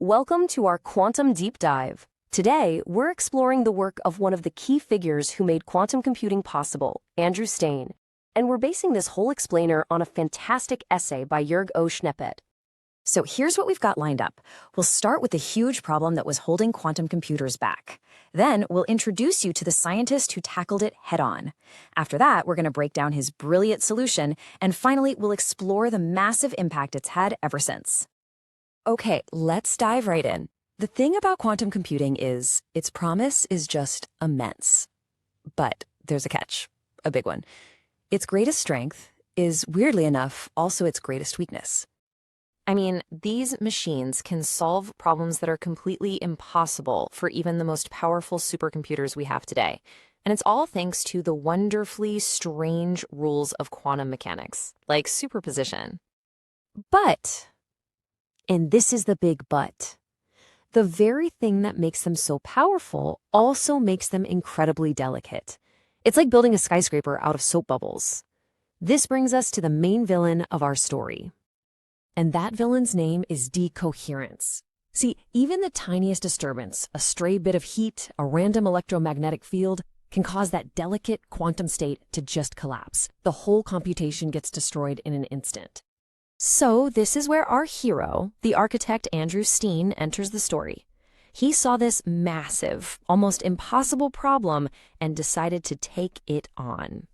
Welcome to our Quantum Deep Dive. Today, we're exploring the work of one of the key figures who made quantum computing possible, Andrew Steane. And we're basing this whole explainer on a fantastic essay by Jörg O. Schneppet. So here's what we've got lined up. We'll start with the huge problem that was holding quantum computers back. Then we'll introduce you to the scientist who tackled it head-on. After that, we're going to break down his brilliant solution, and finally, we'll explore the massive impact it's had ever since. Okay, let's dive right in. The thing about quantum computing is its promise is just immense. But there's a catch, a big one. Its greatest strength is, weirdly enough, also its greatest weakness. I mean, these machines can solve problems that are completely impossible for even the most powerful supercomputers we have today. And it's all thanks to the wonderfully strange rules of quantum mechanics, like superposition. But, and this is the big but, the very thing that makes them so powerful also makes them incredibly delicate. It's like building a skyscraper out of soap bubbles. This brings us to the main villain of our story. And that villain's name is decoherence. See, even the tiniest disturbance, a stray bit of heat, a random electromagnetic field, can cause that delicate quantum state to just collapse. The whole computation gets destroyed in an instant. So this is where our hero, the architect Andrew Steane, enters the story. He saw this massive, almost impossible problem and decided to take it on.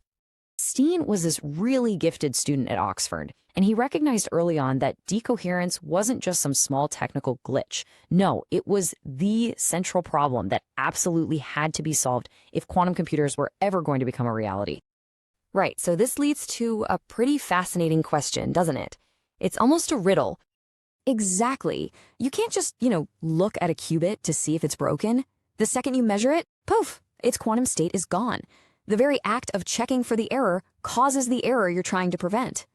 Steane was this really gifted student at Oxford, and he recognized early on that decoherence wasn't just some small technical glitch. No, it was the central problem that absolutely had to be solved if quantum computers were ever going to become a reality. Right, so this leads to a pretty fascinating question, doesn't it? It's almost a riddle. Exactly. You can't just, look at a qubit to see if it's broken. The second you measure it, poof, its quantum state is gone. The very act of checking for the error causes the error you're trying to prevent.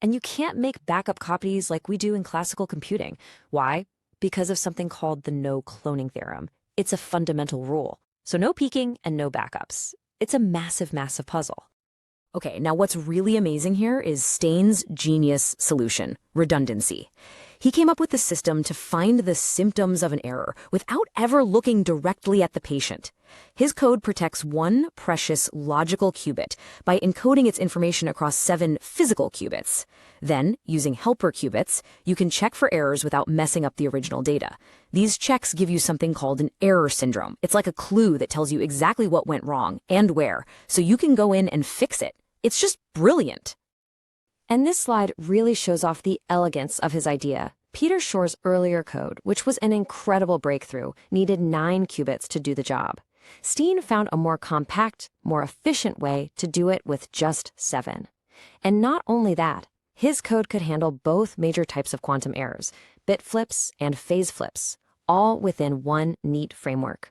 And you can't make backup copies like we do in classical computing. Why? Because of something called the no-cloning theorem. It's a fundamental rule. So no peeking and no backups. It's a massive, massive puzzle. Okay, now what's really amazing here is Staine's genius solution, redundancy. He came up with the system to find the symptoms of an error without ever looking directly at the patient. His code protects one precious logical qubit by encoding its information across 7 physical qubits. Then, using helper qubits, you can check for errors without messing up the original data. These checks give you something called an error syndrome. It's like a clue that tells you exactly what went wrong and where, so you can go in and fix it. It's just brilliant. And this slide really shows off the elegance of his idea. Peter Shor's earlier code, which was an incredible breakthrough, needed 9 qubits to do the job. Steane found a more compact, more efficient way to do it with just 7. And not only that, his code could handle both major types of quantum errors, bit flips and phase flips, all within one neat framework.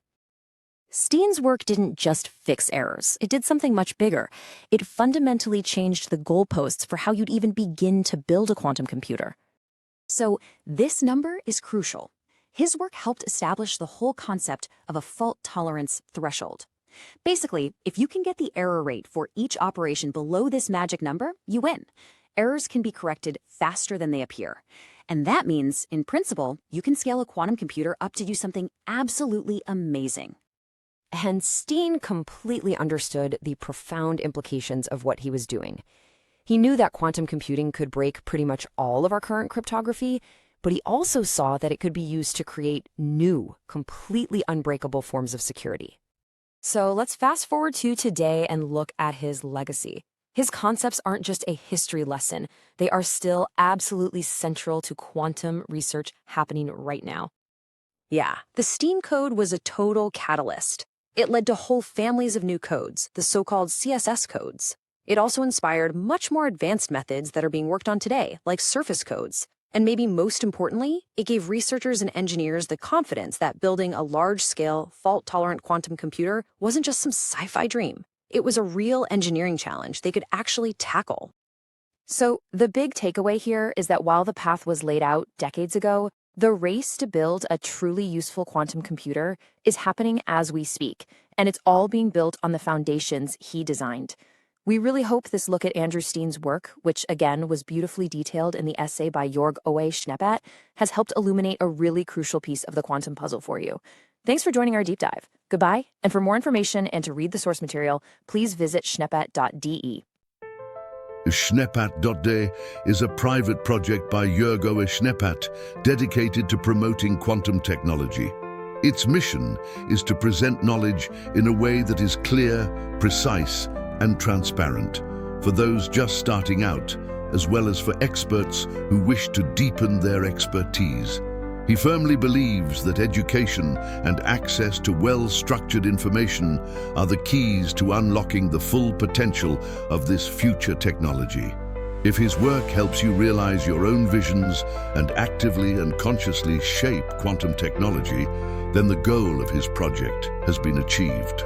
Staine's work didn't just fix errors, it did something much bigger. It fundamentally changed the goalposts for how you'd even begin to build a quantum computer. So this number is crucial. His work helped establish the whole concept of a fault tolerance threshold. Basically, if you can get the error rate for each operation below this magic number, you win. Errors can be corrected faster than they appear. And that means, in principle, you can scale a quantum computer up to do something absolutely amazing. And Steane completely understood the profound implications of what he was doing. He knew that quantum computing could break pretty much all of our current cryptography, but he also saw that it could be used to create new, completely unbreakable forms of security. So let's fast forward to today and look at his legacy. His concepts aren't just a history lesson. They are still absolutely central to quantum research happening right now. Yeah, the Steane code was a total catalyst. It led to whole families of new codes, the so-called CSS codes. It also inspired much more advanced methods that are being worked on today, like surface codes. And maybe most importantly, it gave researchers and engineers the confidence that building a large-scale, fault-tolerant quantum computer wasn't just some sci-fi dream. It was a real engineering challenge they could actually tackle. So the big takeaway here is that while the path was laid out decades ago, the race to build a truly useful quantum computer is happening as we speak, and it's all being built on the foundations he designed. We really hope this look at Andrew Steane's work, which again was beautifully detailed in the essay by Jörg Owe Schneeppert, has helped illuminate a really crucial piece of the quantum puzzle for you. Thanks for joining our deep dive. Goodbye, and for more information and to read the source material, please visit schneeppert.de. Schneeppert.de is a private project by Jörg Owe Schneeppert dedicated to promoting quantum technology. Its mission is to present knowledge in a way that is clear, precise, and transparent for those just starting out, as well as for experts who wish to deepen their expertise. He firmly believes that education and access to well-structured information are the keys to unlocking the full potential of this future technology. If his work helps you realize your own visions and actively and consciously shape quantum technology, then the goal of his project has been achieved.